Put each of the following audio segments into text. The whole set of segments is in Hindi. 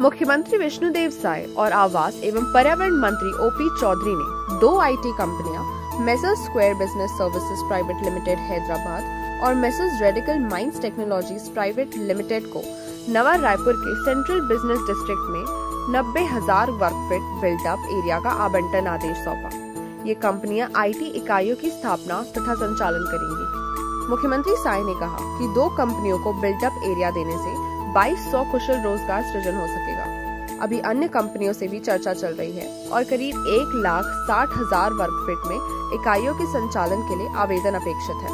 मुख्यमंत्री विष्णुदेव साय और आवास एवं पर्यावरण मंत्री ओपी चौधरी ने 2 आईटी कंपनियां messrs square business services private limited Hyderabad और messrs radical minds technologies private limited को नवा रायपुर के सेंट्रल बिजनेस डिस्ट्रिक्ट में 90,000 वर्ग फीट बिल्टअप एरिया का आवंटन आदेश सौंपा। ये कंपनियां आईटी इकाइयों की स्थापना तथा संचालन करेंगी। मुख्यमंत्री साय ने कहा कि 2 कंपनियों को बिल्टअप एरिया देने से 2200 कुशल रोजगार सृजन हो सकेगा। अभी अन्य कंपनियों से भी चर्चा चल रही है और करीब 1,60,000 वर्ग फीट में इकाइयों के संचालन के लिए आवेदन अपेक्षित है।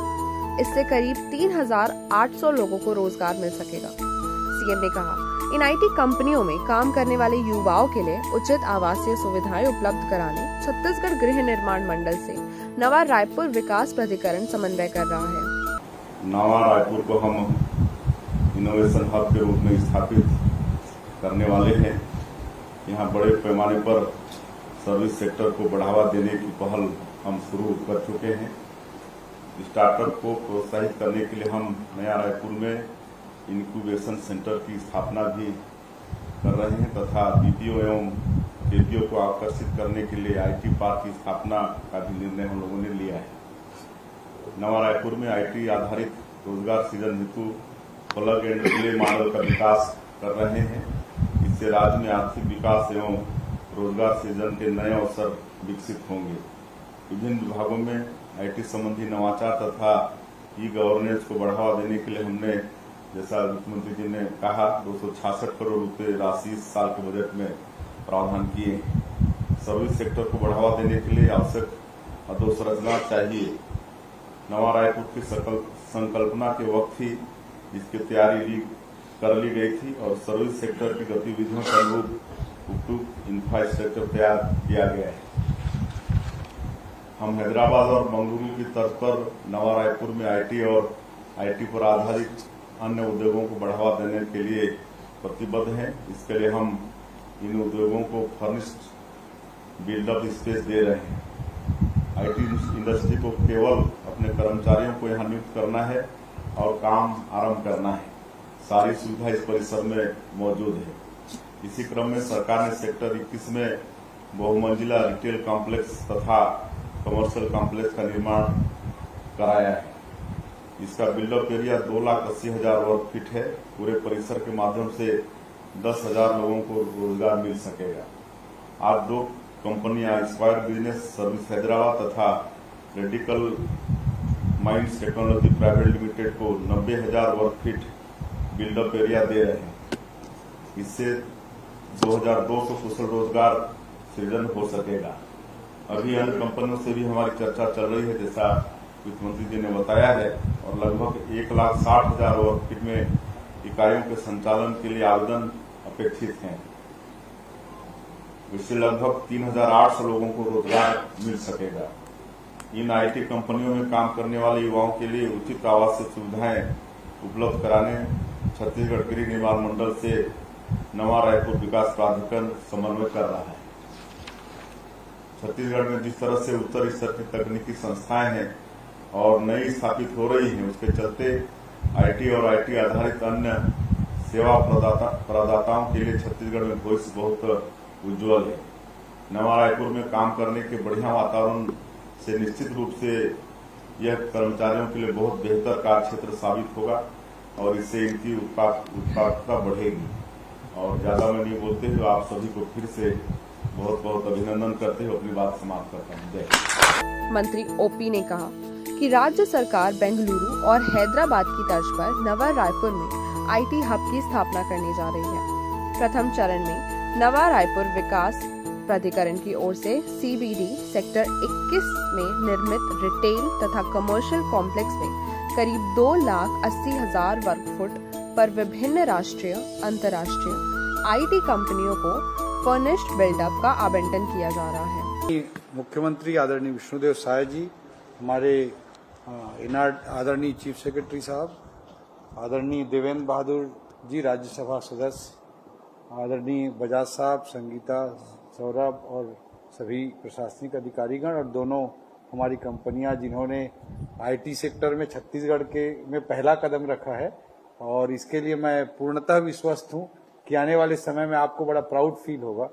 इससे करीब 3,800 लोगों को रोजगार मिल सकेगा। सीएम ने कहा, इन आईटी कंपनियों में काम करने वाले युवाओं के लिए उचित आवासीय सुविधाएं उपलब्ध कराने छत्तीसगढ़ गृह निर्माण मंडल से नवा रायपुर विकास प्राधिकरण समन्वय कर रहा है। नवा रायपुर को हम इनोवेशन हब के रूप में स्थापित करने वाले हैं। यहाँ बड़े पैमाने पर सर्विस सेक्टर को बढ़ावा देने की पहल हम शुरू कर चुके हैं। स्टार्टअप को प्रोत्साहित करने के लिए हम नया रायपुर में इंक्यूबेशन सेंटर की स्थापना भी कर रहे हैं तथा बीपीओ एवं केपीओ को आकर्षित करने के लिए आईटी पार्क की स्थापना का भी निर्णय हम लोगों ने लिया है। नवा रायपुर में आईटी आधारित रोजगार सृजन हेतु प्लग एंड प्ले मॉडल का विकास कर रहे हैं। इससे राज्य में आर्थिक विकास एवं रोजगार सृजन के नए अवसर विकसित होंगे। विभिन्न विभागों में आईटी संबंधी नवाचार तथा ई गवर्नेंस को बढ़ावा देने के लिए हमने, जैसा मुख्यमंत्री जी ने कहा, 266 करोड़ रुपए राशि इस साल के बजट में प्रावधान किए। सर्विस सेक्टर को बढ़ावा देने के लिए आवश्यक अधोसंरचना चाहिए। नवा रायपुर की संकल्पना के वक्त ही इसकी तैयारी कर ली गई थी और सर्विस सेक्टर की गतिविधियों के अनुरूप उपयुक्त इंफ्रास्ट्रक्चर तैयार किया गया है। हम हैदराबाद और बेंगलुरु की तर्ज पर नवा रायपुर में आईटी और आईटी पर आधारित अन्य उद्योगों को बढ़ावा देने के लिए प्रतिबद्ध हैं। इसके लिए हम इन उद्योगों को फर्निश्ड बिल्डअप स्पेस दे रहे हैं। आईटी इंडस्ट्री को केवल अपने कर्मचारियों को यहाँ नियुक्त करना है और काम आरंभ करना है। सारी सुविधा इस परिसर में मौजूद है। इसी क्रम में सरकार ने सेक्टर 21 में बहुमंजिला रिटेल कॉम्प्लेक्स तथा कमर्शियल कॉम्प्लेक्स का निर्माण कराया है। इसका बिल्डअप एरिया 2,80,000 वर्ग फीट है। पूरे परिसर के माध्यम से 10,000 लोगों को रोजगार मिल सकेगा। आज 2 कंपनियां स्क्वायर बिजनेस सर्विस हैदराबाद तथा radical minds technology private limited को 90,000 वर्ग फीट बिल्डअप एरिया दे रहे हैं। इससे 2,200 कुशल रोजगार सृजन हो सकेगा। अभी अन्य कंपनियों से भी हमारी चर्चा चल रही है, जैसा मुख्यमंत्री जी ने बताया है, और लगभग 1,60,000 वर्ग फीट में इकाइयों के संचालन के लिए आवेदन अपेक्षित हैं। इससे लगभग 3,800 लोगों को रोजगार मिल सकेगा। इन आईटी कंपनियों में काम करने वाले युवाओं के लिए उचित आवासीय सुविधाएं उपलब्ध कराने छत्तीसगढ़ गृह निर्माण मंडल से नवा रायपुर विकास प्राधिकरण समन्वय कर रहा है। छत्तीसगढ़ में जिस तरह से उत्तर स्तर की तकनीकी संस्थाएं हैं और नई स्थापित हो रही हैं, उसके चलते आईटी और आईटी आधारित अन्य सेवा प्रदाताओं के लिए छत्तीसगढ़ में भविष्य बहुत उज्जवल है। नवा रायपुर में काम करने के बढ़िया वातावरण से निश्चित रूप से यह कर्मचारियों के लिए बहुत बेहतर कार्य क्षेत्र साबित होगा और इससे इनकी उत्पादकता बढ़ेगी। और ज्यादा मैं नहीं बोलते हुए आप सभी को फिर से बहुत बहुत अभिनंदन करते हुए अपनी बात समाप्त करता हूँ। जय। मंत्री ओपी ने कहा कि राज्य सरकार बेंगलुरु और हैदराबाद की तर्ज पर नवा रायपुर में आईटी हब की स्थापना करने जा रही है। प्रथम चरण में नवा रायपुर विकास प्राधिकरण की ओर से सीबीडी सेक्टर 21 में निर्मित रिटेल तथा कमर्शियल कॉम्प्लेक्स में करीब 2,80,000 वर्ग फुट पर विभिन्न राष्ट्रीय अंतर्राष्ट्रीय आईटी कंपनियों को फर्निश्ड बिल्डअप का आवंटन किया जा रहा है। मुख्यमंत्री आदरणीय विष्णुदेव साय जी, हमारे इनार्ड आदरणीय चीफ सेक्रेटरी साहब, आदरणीय देवेंद्र बहादुर जी राज्यसभा सदस्य, आदरणीय बजाज साहब, संगीता, सौरभ और सभी प्रशासनिक अधिकारीगण और दोनों हमारी कंपनियां जिन्होंने आईटी सेक्टर में छत्तीसगढ़ के में पहला कदम रखा है और इसके लिए मैं पूर्णतः विश्वस्त हूं कि आने वाले समय में आपको बड़ा प्राउड फील होगा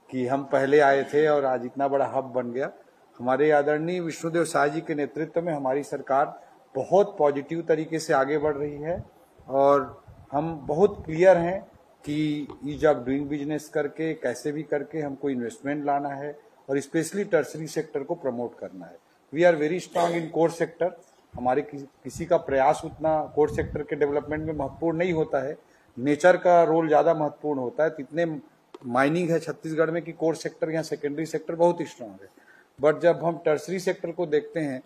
कि हम पहले आए थे और आज इतना बड़ा हब बन गया। हमारे आदरणीय विष्णुदेव साय जी के नेतृत्व में हमारी सरकार बहुत पॉजिटिव तरीके से आगे बढ़ रही है और हम बहुत क्लियर हैं कि ईज ऑफ डूइंग बिजनेस करके कैसे भी करके हमको इन्वेस्टमेंट लाना है और स्पेशली टर्सरी सेक्टर को प्रमोट करना है। We are very strong in core sector. हमारे किसी का प्रयास उतना कोर सेक्टर के डेवलपमेंट में महत्वपूर्ण नहीं होता है, नेचर का रोल ज्यादा महत्वपूर्ण होता है। इतने माइनिंग है छत्तीसगढ़ में कि कोर सेक्टर या सेकेंडरी सेक्टर बहुत ही स्ट्रांग है। बट जब हम टर्सरी सेक्टर को देखते हैं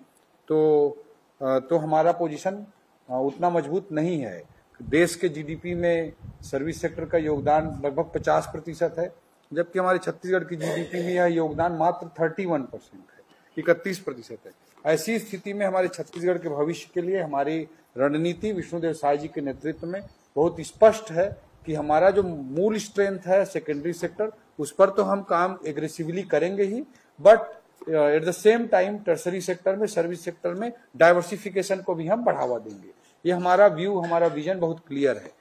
तो हमारा पोजीशन उतना मजबूत नहीं है। देश के जीडीपी में सर्विस सेक्टर का योगदान लगभग 50% है, जबकि हमारे छत्तीसगढ़ की जीडीपी में यह योगदान मात्र 31% है, 31% है। ऐसी स्थिति में हमारे छत्तीसगढ़ के भविष्य के लिए हमारी रणनीति विष्णुदेव साय जी के नेतृत्व में बहुत स्पष्ट है कि हमारा जो मूल स्ट्रेंथ है सेकेंडरी सेक्टर, उस पर तो हम काम एग्रेसिवली करेंगे ही, but at the same time tertiary sector में, सर्विस सेक्टर में डाइवर्सिफिकेशन को भी हम बढ़ावा देंगे। ये हमारा व्यू, हमारा विजन बहुत क्लियर है।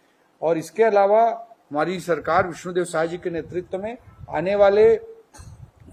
और इसके अलावा हमारी सरकार विष्णुदेव साय जी के नेतृत्व में आने वाले,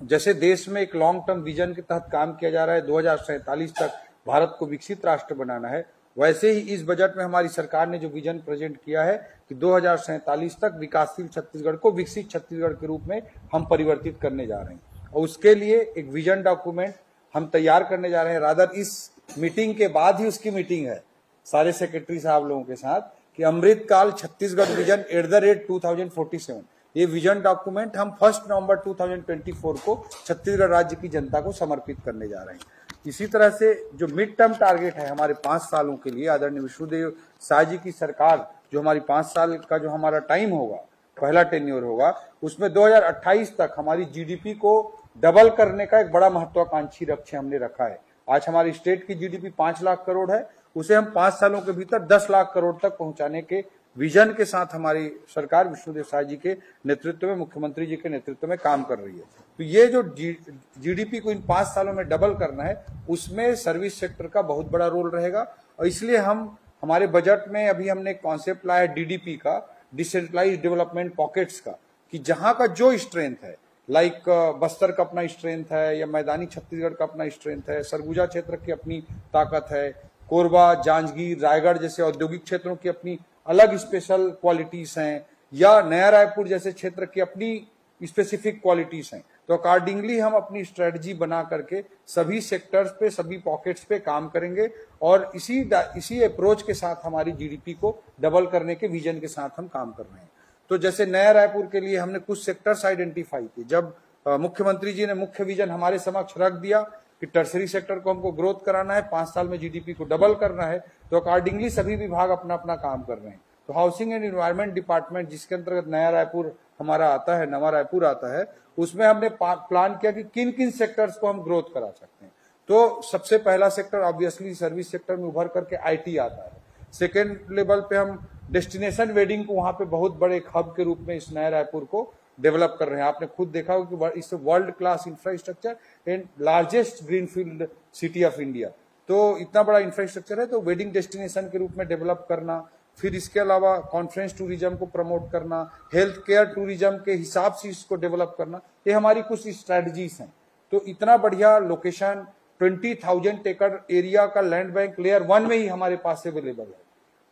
जैसे देश में एक लॉन्ग टर्म विजन के तहत काम किया जा रहा है, 2047 तक भारत को विकसित राष्ट्र बनाना है, वैसे ही इस बजट में हमारी सरकार ने जो विजन प्रेजेंट किया है कि 2047 तक विकासशील छत्तीसगढ़ को विकसित छत्तीसगढ़ के रूप में हम परिवर्तित करने जा रहे हैं। और उसके लिए एक विजन डॉक्यूमेंट हम तैयार करने जा रहे हैं। रादर इस मीटिंग के बाद ही उसकी मीटिंग है सारे सेक्रेटरी साहब लोगों के साथ कि अमृतकाल छत्तीसगढ़ विजन @2047। ये विजन डॉक्यूमेंट हम 1 नवंबर 2024 को छत्तीसगढ़ राज्य की जनता को समर्पित करने जा रहे हैं। इसी तरह से जो मिड टर्म टारगेट है हमारे 5 सालों के लिए, आदरणीय विष्णुदेव साय जी की सरकार जो हमारी 5 साल का जो हमारा टाइम होगा, पहला टेन्योर होगा, उसमें 2028 तक हमारी जीडीपी को डबल करने का एक बड़ा महत्वाकांक्षी लक्ष्य हमने रखा है। आज हमारी स्टेट की जीडीपी 5 लाख करोड़ है, उसे हम 5 सालों के भीतर 10 लाख करोड़ तक पहुंचाने के विजन के साथ हमारी सरकार विष्णुदेव साय जी के नेतृत्व में, मुख्यमंत्री जी के नेतृत्व में काम कर रही है। तो ये जो जीडीपी को इन 5 सालों में डबल करना है, उसमें सर्विस सेक्टर का बहुत बड़ा रोल रहेगा। और इसलिए हम हमारे बजट में अभी हमने एक कॉन्सेप्ट लाया डीडीपी का, डिसेंट्रलाइज्ड डेवलपमेंट पॉकेट्स का, कि जहां का जो स्ट्रेंथ है, लाइक बस्तर का अपना स्ट्रेंथ है या मैदानी छत्तीसगढ़ का अपना स्ट्रेंथ है, सरगुजा क्षेत्र की अपनी ताकत है, कोरबा, जांजगीर, रायगढ़ जैसे औद्योगिक क्षेत्रों की अपनी अलग स्पेशल क्वालिटीज हैं, या नया रायपुर जैसे क्षेत्र की अपनी स्पेसिफिक क्वालिटीज हैं। तो अकॉर्डिंगली हम अपनी स्ट्रेटजी बना करके सभी सेक्टर्स पे, सभी पॉकेट्स पे काम करेंगे और इसी अप्रोच के साथ हमारी जीडीपी को डबल करने के विजन के साथ हम काम कर रहे हैं। तो जैसे नया रायपुर के लिए हमने कुछ सेक्टर्स आइडेंटिफाई किए। जब मुख्यमंत्री जी ने मुख्य विजन हमारे समक्ष रख दिया कि टर्सरी सेक्टर को हमको ग्रोथ कराना है, 5 साल में जीडीपी को डबल करना है, तो अकॉर्डिंगली सभी विभाग अपना अपना काम कर रहे हैं। तो हाउसिंग एंड एनवायरमेंट डिपार्टमेंट, जिसके अंतर्गत नया रायपुर हमारा आता है, नवा रायपुर आता है, उसमें हमने प्लान किया कि किन किन सेक्टर्स को हम ग्रोथ करा सकते हैं। तो सबसे पहला सेक्टर ऑब्वियसली सर्विस सेक्टर में उभर करके आईटी आता है। सेकेंड लेवल पे हम डेस्टिनेशन वेडिंग को वहां पे बहुत बड़े एक हब के रूप में इस नया रायपुर को डेवलप कर रहे हैं। आपने खुद देखा होगा कि इस world class infrastructure and largest greenfield city of India. तो इतना बड़ा इंफ्रास्ट्रक्चर है, तो वेडिंग डेस्टिनेशन के रूप में डेवलप करना, फिर इसके अलावा कॉन्फ्रेंस टूरिज्म को प्रमोट करना, हेल्थ केयर टूरिज्म के हिसाब से इसको डेवलप करना, ये हमारी कुछ स्ट्रेटजीज हैं। तो इतना बढ़िया लोकेशन, 20,000 एकड़ एरिया का लैंड बैंक लेयर 1 में ही हमारे पास अवेलेबल है।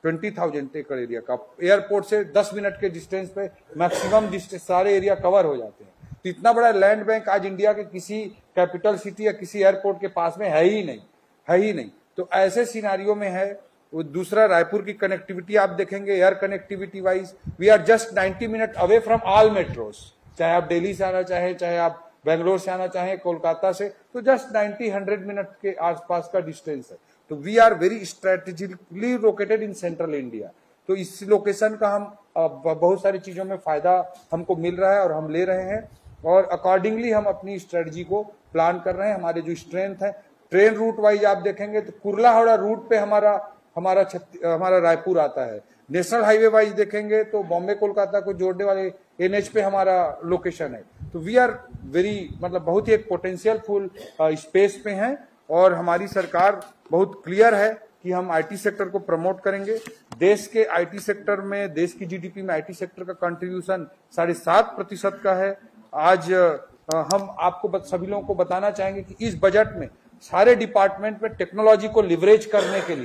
20,000 एकड़ एरिया का, एयरपोर्ट से 10 मिनट के डिस्टेंस पे मैक्सिमम डिस्टेंस सारे एरिया कवर हो जाते हैं। तो इतना बड़ा लैंड बैंक आज इंडिया के किसी कैपिटल सिटी या किसी एयरपोर्ट के पास में है ही नहीं। तो ऐसे सिनारियों में है। दूसरा, रायपुर की कनेक्टिविटी आप देखेंगे, air connectivity wise we are just 90 minute away from all metros. चाहे आप दिल्ली से आना चाहे, चाहे आप बेंगलोर से आना चाहे, कोलकाता से, तो जस्ट 90-100 मिनट के आसपास का डिस्टेंस है। तो we are very strategically located in central India. तो इस लोकेशन का हम बहुत सारी चीजों में फायदा हमको मिल रहा है और हम ले रहे हैं, और अकॉर्डिंगली हम अपनी स्ट्रेटजी को प्लान कर रहे हैं। हमारे जो स्ट्रेंथ है, ट्रेन रूट वाइज आप देखेंगे तो कुर्ला हावड़ा रूट पे हमारा रायपुर आता है। नेशनल हाईवे वाइज देखेंगे तो बॉम्बे कोलकाता को जोड़ने वाले एनएच पे हमारा लोकेशन है। तो वी आर वेरी, मतलब बहुत ही एक पोटेंशियल फुल स्पेस पे हैं, और हमारी सरकार बहुत क्लियर है कि हम आईटी सेक्टर को प्रमोट करेंगे। देश के आईटी सेक्टर में, देश की जीडीपी में आईटी सेक्टर का कंट्रीब्यूशन 7.5% का है। आज हम आपको सभी लोगों को बताना चाहेंगे कि इस बजट में सारे डिपार्टमेंट में टेक्नोलॉजी को लिवरेज करने के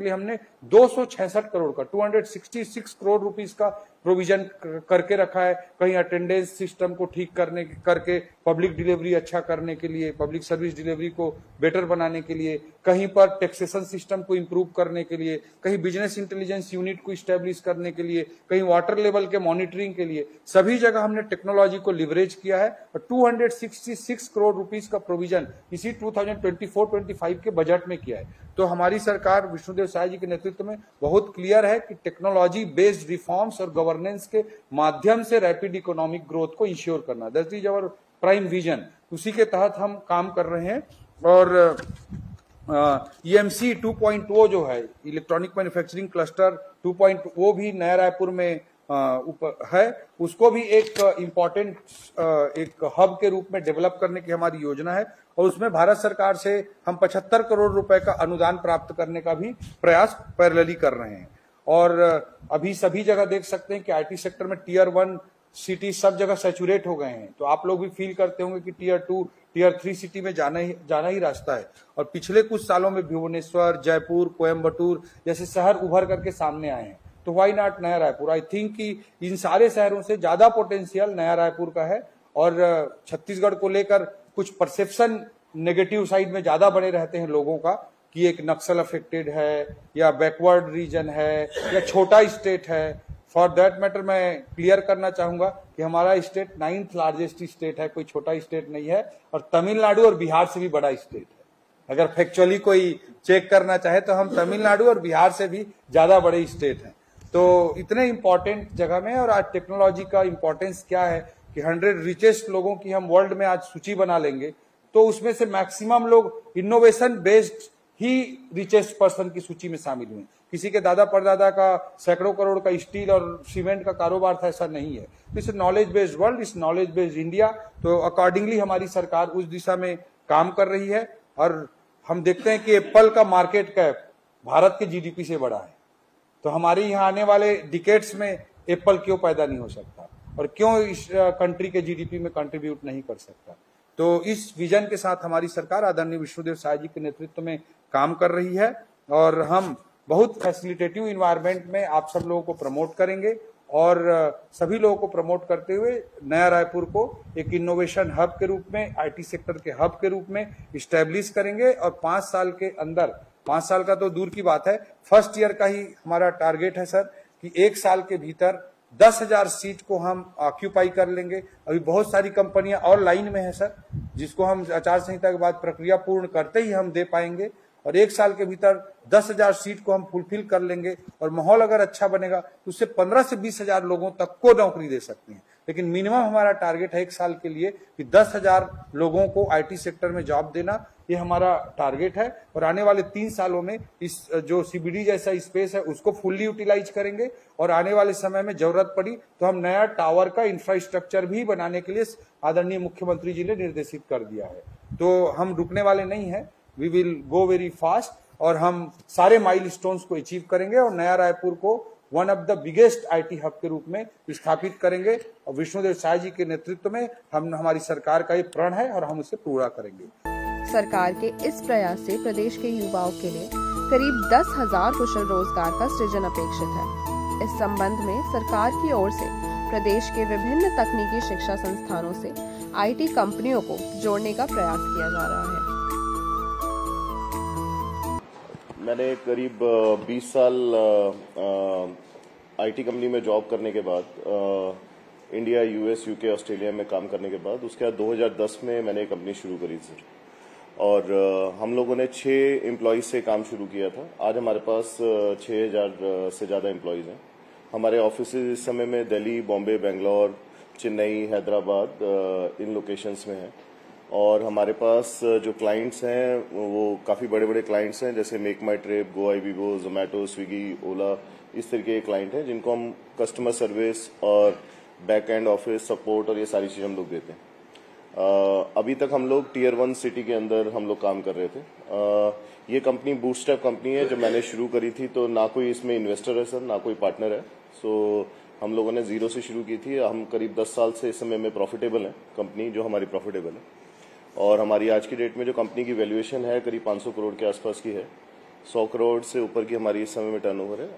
लिए हमने 266 करोड़ का 266 करोड़ रुपीस का प्रोविजन करके रखा है। कहीं अटेंडेंस सिस्टम को ठीक करके पब्लिक डिलीवरी अच्छा करने के लिए, पब्लिक सर्विस डिलीवरी को बेटर बनाने के लिए, कहीं पर टैक्सेशन सिस्टम को इंप्रूव करने के लिए, कहीं बिजनेस इंटेलिजेंस यूनिट को स्टैब्लिश करने के लिए, कहीं वाटर लेवल के मॉनिटरिंग के लिए, सभी जगह हमने टेक्नोलॉजी को लिवरेज किया है। और 266 करोड़ रुपीस का प्रोविजन इसी 2024-25 के बजट में किया है। तो हमारी सरकार विष्णुदेव साय जी के नेतृत्व में बहुत क्लियर है कि टेक्नोलॉजी बेस्ड रिफॉर्म्स और गवर्नेंस के माध्यम से रैपिड इकोनॉमिक ग्रोथ को इंश्योर करना, that is our prime vision. उसी के तहत हम काम कर रहे हैं। और EMC 2.0 जो है, इलेक्ट्रॉनिक मैन्युफैक्चरिंग क्लस्टर 2.0 भी नया रायपुर में है, उसको भी एक इम्पोर्टेंट एक हब के रूप में डेवलप करने की हमारी योजना है। और उसमें भारत सरकार से हम 75 करोड़ रुपए का अनुदान प्राप्त करने का भी प्रयास पैरेलली कर रहे हैं। और अभी सभी जगह देख सकते हैं कि आईटी सेक्टर में Tier 1 सिटी सब जगह सैचुरेट हो गए हैं। तो आप लोग भी फील करते होंगे कि Tier 2, Tier 3 सिटी में जाना ही रास्ता है। और पिछले कुछ सालों में भुवनेश्वर, जयपुर, कोयम्बटूर जैसे शहर उभर करके सामने आए हैं। तो व्हाई नॉट नया रायपुर? आई थिंक कि इन सारे शहरों से ज्यादा पोटेंशियल नया रायपुर का है। और छत्तीसगढ़ को लेकर कुछ परसेप्शन नेगेटिव साइड में ज्यादा बने रहते हैं लोगों का कि एक नक्सल अफेक्टेड है या बैकवर्ड रीजन है या छोटा स्टेट है। फॉर दैट मैटर मैं क्लियर करना चाहूंगा कि हमारा स्टेट 9th लार्जेस्ट स्टेट है, कोई छोटा स्टेट नहीं है। और तमिलनाडु और बिहार से भी बड़ा स्टेट है। अगर फैक्चुअली कोई चेक करना चाहे तो हम तमिलनाडु और बिहार से भी ज्यादा बड़े स्टेट हैं। तो इतने इंपॉर्टेंट जगह में, और आज टेक्नोलॉजी का इंपॉर्टेंस क्या है कि 100 रिचेस्ट लोगों की हम वर्ल्ड में आज सूची बना लेंगे, तो उसमें से मैक्सिमम लोग इनोवेशन बेस्ड ही रिचेस्ट पर्सन की सूची में शामिल हुए। किसी के दादा परदादा का सैकड़ों करोड़ का स्टील और सीमेंट का कारोबार था, ऐसा नहीं है। इस नॉलेज बेस्ड वर्ल्ड, इस नॉलेज बेस्ड इंडिया। तो अकॉर्डिंगली हमारी सरकार उस दिशा में काम कर रही है। और हम देखते हैं कि एप्पल का मार्केट कैप भारत के जीडीपी से बड़ा है। तो हमारे यहाँ आने वाले डिकेड्स में एप्पल क्यों पैदा नहीं हो सकता और क्यों इस कंट्री के जीडीपी में कंट्रीब्यूट नहीं कर सकता? तो इस विजन के साथ हमारी सरकार आदरणीय विष्णुदेव साय जी के नेतृत्व में काम कर रही है। और हम बहुत फैसिलिटेटिव इन्वायरमेंट में आप सब लोगों को प्रमोट करेंगे और सभी लोगों को प्रमोट करते हुए नया रायपुर को एक इनोवेशन हब के रूप में, आईटी सेक्टर के हब के रूप में इस्टेब्लिश करेंगे। और 5 साल के अंदर, 5 साल का तो दूर की बात है, फर्स्ट ईयर का ही हमारा टारगेट है सर कि 1 साल के भीतर 10,000 सीट को हम ऑक्यूपाई कर लेंगे। अभी बहुत सारी कंपनियां और लाइन में है सर, जिसको हम आचार संहिता के बाद प्रक्रिया पूर्ण करते ही हम दे पाएंगे। और 1 साल के भीतर 10,000 सीट को हम फुलफिल कर लेंगे। और माहौल अगर अच्छा बनेगा तो उससे 15 से 20,000 लोगों तक को नौकरी दे सकते हैं। लेकिन मिनिमम हमारा टारगेट है 1 साल के लिए कि 10,000 लोगों को आईटी सेक्टर में जॉब देना, ये हमारा टारगेट है। और आने वाले 3 सालों में इस जो सीबीडी जैसा स्पेस है उसको फुल्ली यूटिलाइज करेंगे। और आने वाले समय में जरूरत पड़ी तो हम नया टावर का इंफ्रास्ट्रक्चर भी बनाने के लिए आदरणीय मुख्यमंत्री जी ने निर्देशित कर दिया है। तो हम रुकने वाले नहीं है, we will go very fast. और हम सारे माइलस्टोन्स को अचीव करेंगे और नया रायपुर को one of the biggest IT hub के रूप में स्थापित करेंगे। और विष्णुदेव साय जी के नेतृत्व में हमारी सरकार का ये प्रण है और हम उसे पूरा करेंगे। सरकार के इस प्रयास से प्रदेश के युवाओं के लिए करीब 10,000 कुशल रोजगार का सृजन अपेक्षित है। इस संबंध में सरकार की ओर से प्रदेश के विभिन्न तकनीकी शिक्षा संस्थानों से आईटी कंपनियों को जोड़ने का प्रयास किया जा रहा है। मैंने करीब 20 साल आईटी कंपनी में जॉब करने के बाद, इंडिया, यूएस, यूके, ऑस्ट्रेलिया में काम करने के बाद, उसके बाद 2010 में मैंने एक कंपनी शुरू करी थी। और हम लोगों ने 6 एम्प्लॉयज से काम शुरू किया था। आज हमारे पास 6,000 से ज़्यादा एम्प्लॉयज हैं। हमारे ऑफिस इस समय में दिल्ली, बॉम्बे, बेंगलोर, चेन्नई, हैदराबाद इन लोकेशंस में हैं। और हमारे पास जो क्लाइंट्स हैं वो काफ़ी बड़े बड़े क्लाइंट्स हैं, जैसे मेक माई ट्रिप, गोआईबीबो, जोमेटो, स्विगी, ओला, इस तरीके के क्लाइंट हैं जिनको हम कस्टमर सर्विस और बैक एंड ऑफिस सपोर्ट और ये सारी चीज़ हम लोग देते हैं। अभी तक हम लोग Tier 1 सिटी के अंदर हम लोग काम कर रहे थे। ये कंपनी बूटस्ट्रैप कंपनी है, जब मैंने शुरू करी थी तो ना कोई इसमें इन्वेस्टर है सर, ना कोई पार्टनर है। सो हम लोगों ने जीरो से शुरू की थी। हम करीब 10 साल से इस समय में प्रॉफिटेबल है कंपनी, जो हमारी प्रॉफिटेबल है। और हमारी आज की डेट में जो कंपनी की वैल्यूएशन है करीब 500 करोड़ के आसपास की है। 100 करोड़ से ऊपर की हमारी इस समय में टर्नओवर है।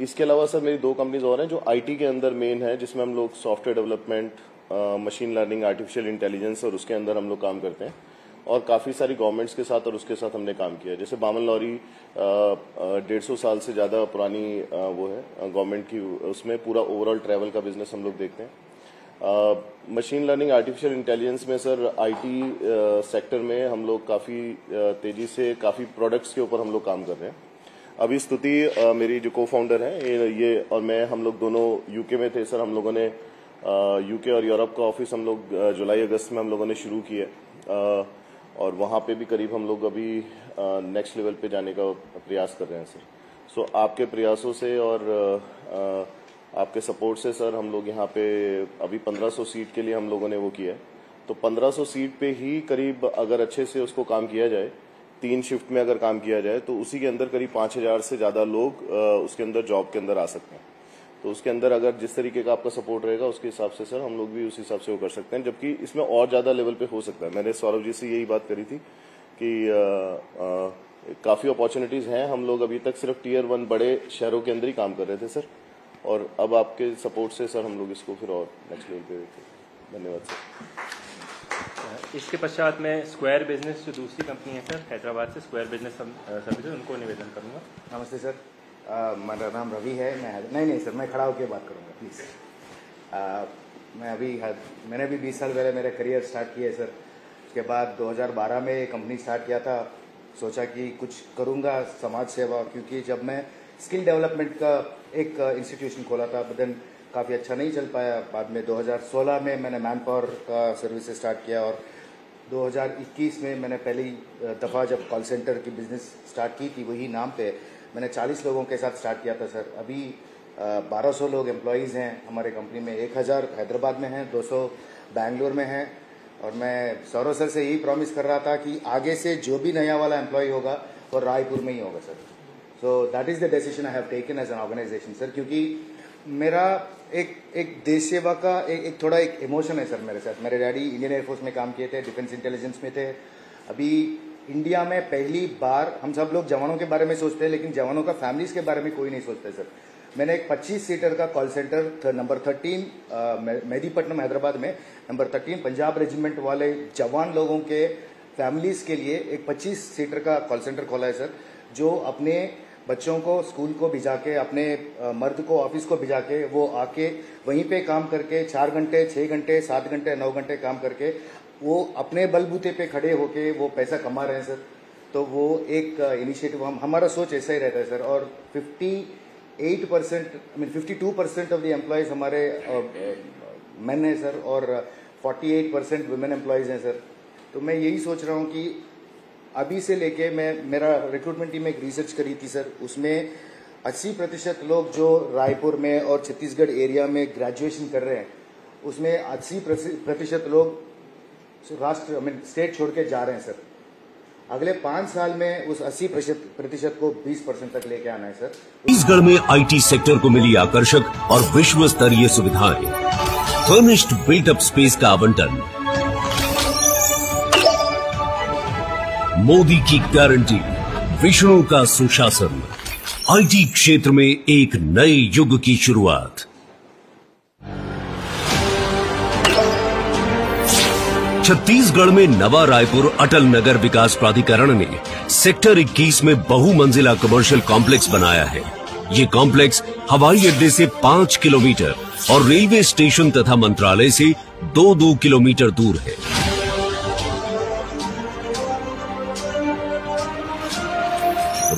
इसके अलावा सर मेरी 2 कंपनीज और हैं जो आईटी के अंदर मेन है, जिसमें हम लोग software development, machine learning, artificial intelligence और उसके अंदर हम लोग काम करते हैं। और काफी सारी गवर्नमेंट्स के साथ और उसके साथ हमने काम किया है। जैसे बामन लॉरी 150 साल से ज्यादा पुरानी वो है गवर्नमेंट की, उसमें पूरा ओवरऑल ट्रैवल का बिजनेस हम लोग देखते हैं। मशीन लर्निंग, आर्टिफिशियल इंटेलिजेंस में सर आईटी सेक्टर में हम लोग काफी तेजी से काफी प्रोडक्ट्स के ऊपर हम लोग काम कर रहे हैं। अभी स्तुति मेरी जो को फाउंडर है ये और मैं, हम लोग दोनों यूके में थे सर। हम लोगों ने यूके और यूरोप का ऑफिस हम लोग जुलाई अगस्त में हम लोगों ने शुरू किया और वहां पे भी करीब हम लोग अभी नेक्स्ट लेवल पे जाने का प्रयास कर रहे हैं सर। सो आपके प्रयासों से और आपके सपोर्ट से सर हम लोग यहाँ पे अभी 1500 सीट के लिए हम लोगों ने वो किया है। तो 1500 सीट पे ही करीब अगर अच्छे से उसको काम किया जाए, 3 शिफ्ट में अगर काम किया जाए, तो उसी के अंदर करीब 5000 से ज्यादा लोग उसके अंदर जॉब के अंदर आ सकते हैं। तो उसके अंदर अगर जिस तरीके का आपका सपोर्ट रहेगा उसके हिसाब से सर हम लोग भी उस हिसाब से वो कर सकते हैं, जबकि इसमें और ज्यादा लेवल पे हो सकता है। मैंने सौरभ जी से यही बात करी थी कि काफी अपॉर्चुनिटीज हैं। हम लोग अभी तक सिर्फ टियर 1 बड़े शहरों के अंदर ही काम कर रहे थे सर, और अब आपके सपोर्ट से सर हम लोग इसको फिर और नेक्स्ट लेवल पे। धन्यवाद सर। इसके पश्चात में स्क्वायर बिजनेस जो दूसरी कंपनी है सर हैदराबाद से, स्क्वायर बिजनेस सर्विसेज, उनको निवेदन करूंगा। नमस्ते सर, मेरा नाम रवि है। मैं नहीं सर, मैं खड़ा होकर बात करूंगा प्लीज़। मैंने भी 20 साल पहले मेरा करियर स्टार्ट किया है सर। उसके बाद 2012 में कंपनी स्टार्ट किया था। सोचा कि कुछ करूंगा समाज सेवा, क्योंकि जब मैं स्किल डेवलपमेंट का एक इंस्टीट्यूशन खोला था, बट काफ़ी अच्छा नहीं चल पाया। बाद में 2016 में मैंने मैन पावर का सर्विस स्टार्ट किया और 2021 में मैंने पहली दफ़ा जब कॉल सेंटर की बिजनेस स्टार्ट की थी, वही नाम पे मैंने 40 लोगों के साथ स्टार्ट किया था सर। अभी 1200 लोग एम्प्लॉयज़ हैं हमारे कंपनी में। 1000 हैदराबाद में हैं, 200 बैंगलोर में हैं। और मैं सौरभ सर से यही प्रॉमिस कर रहा था कि आगे से जो भी नया वाला एम्प्लॉय होगा वो रायपुर में ही होगा sir. So that is the decision I have taken as an organisation sir, क्योंकि मेरा एक देश सेवा का एक थोड़ा एक इमोशन है सर मेरे साथ। मेरे डैडी इंडियन एयरफोर्स में काम किए थे, डिफेंस इंटेलिजेंस में थे। अभी इंडिया में पहली बार हम सब लोग जवानों के बारे में सोचते हैं, लेकिन जवानों का फैमिलीज के बारे में कोई नहीं सोचते सर। मैंने एक 25 सीटर का call centre number 13 Mehdipatnam Hyderabad में नंबर 13 पंजाब रेजिमेंट वाले जवान लोगों के फैमिलीज के लिए एक 25 सीटर का कॉल सेंटर खोला है सर, जो अपने बच्चों को स्कूल को भिजा के, अपने मर्द को ऑफिस को भिजा के, वो आके वहीं पे काम करके 4 घंटे, 6 घंटे, 7 घंटे, 9 घंटे काम करके वो अपने बलबूते पे खड़े होके वो पैसा कमा रहे हैं सर। तो वो एक इनिशिएटिव हमारा सोच ऐसा ही रहता है सर। और 52% ऑफ द एम्प्लॉयज हमारे मेन है सर, और 48% वुमेन एम्प्लॉयज हैं सर। तो मैं यही सोच रहा हूँ कि अभी से लेके मेरा रिक्रूटमेंट टीम एक रिसर्च करी थी सर, उसमें 80% लोग जो रायपुर में और छत्तीसगढ़ एरिया में ग्रेजुएशन कर रहे हैं, उसमें 80% लोग स्टेट छोड़ के जा रहे हैं सर। अगले 5 साल में उस 80% को 20% तक लेके आना है सर। छत्तीसगढ़ में आईटी सेक्टर को मिली आकर्षक और विश्व स्तरीय सुविधाएं, फर्निश्ड बिल्ट अप स्पेस का आवंटन, मोदी की गारंटी, विष्णु का सुशासन, आईटी क्षेत्र में एक नए युग की शुरुआत। छत्तीसगढ़ में नवा रायपुर अटल नगर विकास प्राधिकरण ने सेक्टर 21 में बहुमंजिला कमर्शियल कॉम्प्लेक्स बनाया है। ये कॉम्प्लेक्स हवाई अड्डे से 5 किलोमीटर और रेलवे स्टेशन तथा मंत्रालय से 2-2 किलोमीटर दूर है।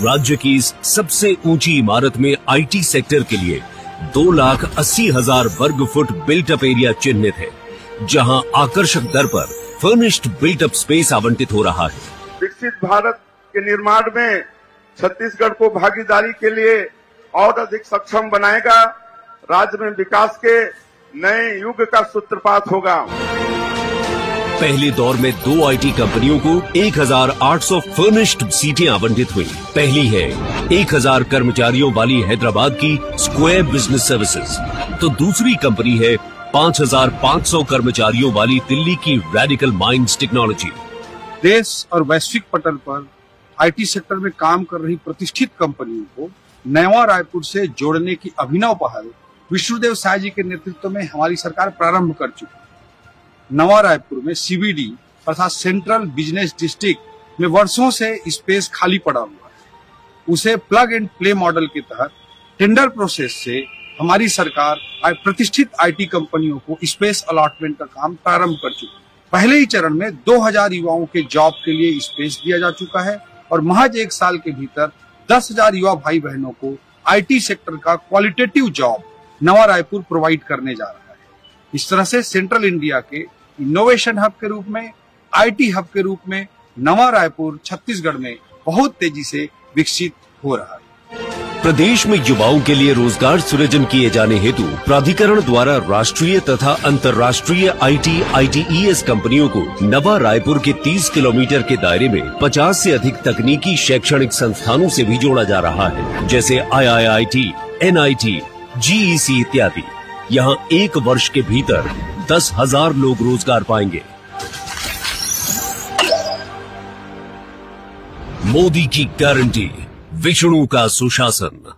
राज्य की इस सबसे ऊंची इमारत में आईटी सेक्टर के लिए 2,80,000 वर्ग फुट बिल्ट अप एरिया चिन्हित है, जहां आकर्षक दर पर फर्निश्ड बिल्ट अप स्पेस आवंटित हो रहा है। विकसित भारत के निर्माण में छत्तीसगढ़ को भागीदारी के लिए और अधिक सक्षम बनाएगा। राज्य में विकास के नए युग का सूत्रपात होगा। पहले दौर में 2 आईटी कंपनियों को 1800 फर्निश्ड सीटें आवंटित हुई। पहली है 1000 कर्मचारियों वाली हैदराबाद की स्क्वायर बिजनेस सर्विसेज, तो दूसरी कंपनी है 5500 कर्मचारियों वाली दिल्ली की रेडिकल माइंड्स टेक्नोलॉजी। देश और वैश्विक पटल पर आईटी सेक्टर में काम कर रही प्रतिष्ठित कंपनियों को नवा रायपुर से जोड़ने की अभिनव पहल विष्णुदेव साय जी के नेतृत्व में हमारी सरकार प्रारंभ कर चुकी है। नवा रायपुर में सीबीडी अर्थात सेंट्रल बिजनेस डिस्ट्रिक्ट में वर्षों से स्पेस खाली पड़ा हुआ है। उसे प्लग एंड प्ले मॉडल के तहत टेंडर प्रोसेस से हमारी सरकार प्रतिष्ठित आईटी कंपनियों को स्पेस अलॉटमेंट का काम प्रारंभ कर चुकी है। पहले ही चरण में 2000 युवाओं के जॉब के लिए स्पेस दिया जा चुका है और महज 1 साल के भीतर 10,000 युवा भाई बहनों को आईटी सेक्टर का क्वालिटेटिव जॉब नवा रायपुर प्रोवाइड करने जा रहा है। इस तरह से सेंट्रल इंडिया के इनोवेशन हब के रूप में, आईटी हब के रूप में नवा रायपुर छत्तीसगढ़ में बहुत तेजी से विकसित हो रहा है। प्रदेश में युवाओं के लिए रोजगार सृजन किए जाने हेतु प्राधिकरण द्वारा राष्ट्रीय तथा अंतर्राष्ट्रीय आईटीईएस कंपनियों को नवा रायपुर के 30 किलोमीटर के दायरे में 50 से अधिक तकनीकी शैक्षणिक संस्थानों से भी जोड़ा जा रहा है, जैसे IIIT, NIT, GEC इत्यादि। यहाँ 1 वर्ष के भीतर 10,000 लोग रोजगार पाएंगे। मोदी की गारंटी, विष्णु का सुशासन।